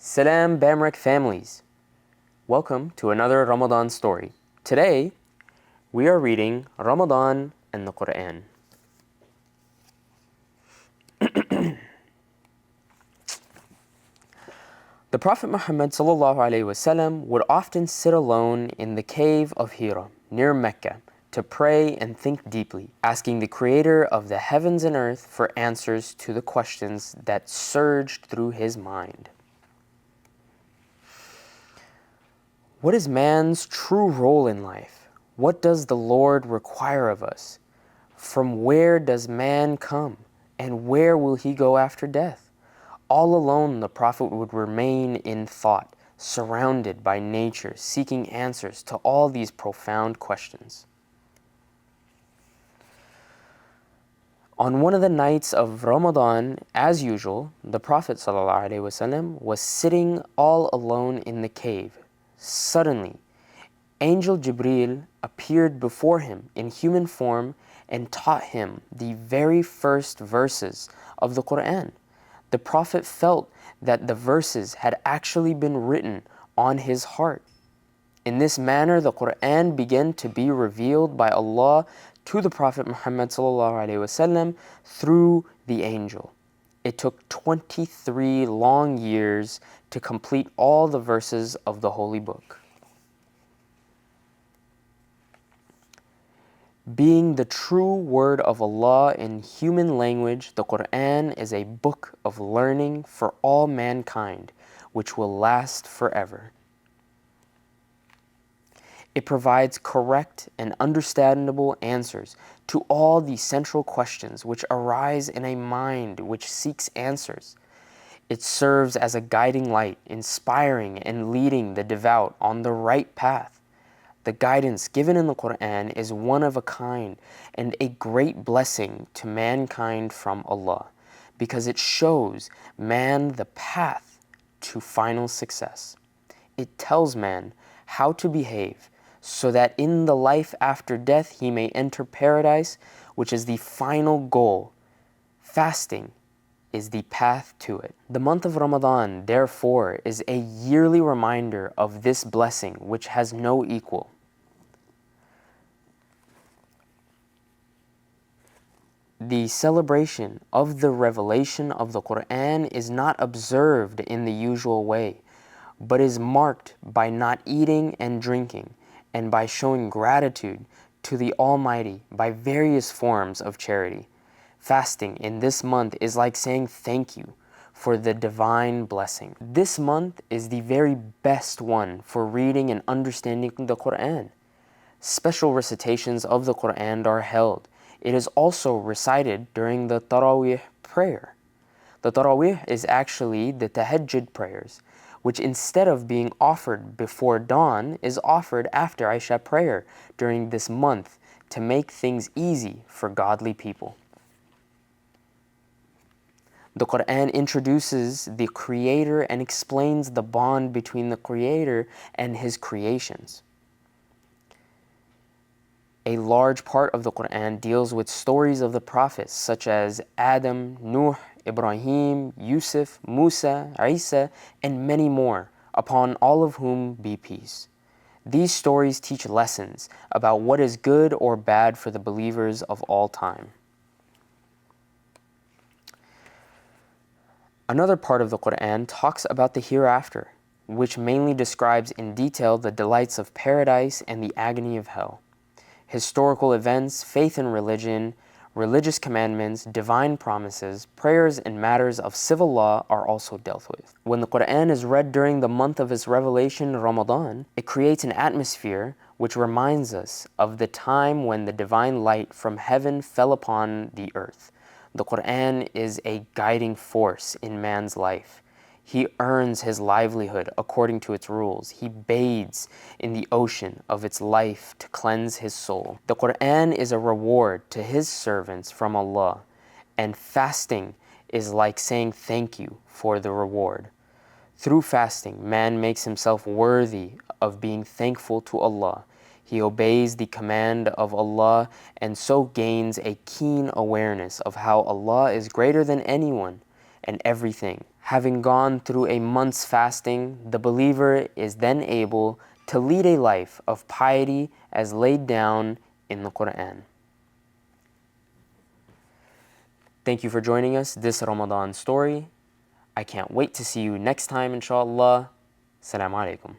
Salam Bamrak families. Welcome to another Ramadan story. Today, we are reading Ramadan and the Quran. The Prophet Muhammad ﷺ would often sit alone in the cave of Hira near Mecca to pray and think deeply, asking the Creator of the heavens and earth for answers to the questions that surged through his mind. What is man's true role in life? What does the Lord require of us? From where does man come? And where will he go after death? All alone, the Prophet would remain in thought, surrounded by nature, seeking answers to all these profound questions. On one of the nights of Ramadan, as usual, the Prophet ﷺ was sitting all alone in the cave. Suddenly, Angel Jibreel appeared before him in human form and taught him the very first verses of the Quran. The Prophet felt that the verses had actually been written on his heart. In this manner, the Quran began to be revealed by Allah to the Prophet Muhammad ﷺ through the angel. It took 23 long years to complete all the verses of the Holy Book. Being the true word of Allah in human language, the Quran is a book of learning for all mankind, which will last forever. It provides correct and understandable answers to all the central questions which arise in a mind which seeks answers. It serves as a guiding light, inspiring and leading the devout on the right path. The guidance given in the Quran is one of a kind and a great blessing to mankind from Allah, because it shows man the path to final success. It tells man how to behave so that in the life after death he may enter paradise, which is the final goal. Fasting is the path to it. The month of Ramadan, therefore, is a yearly reminder of this blessing which has no equal. The celebration of the revelation of the Quran is not observed in the usual way, but is marked by not eating and drinking, and by showing gratitude to the Almighty by various forms of charity. Fasting in this month is like saying thank you for the divine blessing. This month is the very best one for reading and understanding the Quran. Special recitations of the Quran are held. It is also recited during the Taraweeh prayer. The Taraweeh is actually the Tahajjud prayers, which instead of being offered before dawn is offered after Isha prayer during this month to make things easy for godly people. The Quran introduces the Creator and explains the bond between the Creator and His creations. A large part of the Quran deals with stories of the prophets such as Adam, Nuh, Ibrahim, Yusuf, Musa, Isa, and many more, upon all of whom be peace. These stories teach lessons about what is good or bad for the believers of all time. Another part of the Quran talks about the hereafter, which mainly describes in detail the delights of paradise and the agony of hell. Historical events, faith in religion, religious commandments, divine promises, prayers, and matters of civil law are also dealt with. When the Quran is read during the month of its revelation, Ramadan, it creates an atmosphere which reminds us of the time when the divine light from heaven fell upon the earth. The Quran is a guiding force in man's life. He earns his livelihood according to its rules. He bathes in the ocean of its life to cleanse his soul. The Quran is a reward to his servants from Allah, and fasting is like saying thank you for the reward. Through fasting, man makes himself worthy of being thankful to Allah. He obeys the command of Allah and so gains a keen awareness of how Allah is greater than anyone and everything, Having gone through a month's fasting, the believer is then able to lead a life of piety as laid down in the Quran. Thank you for joining us this Ramadan story. I can't wait to see you next time, inshallah. Assalamu alaikum.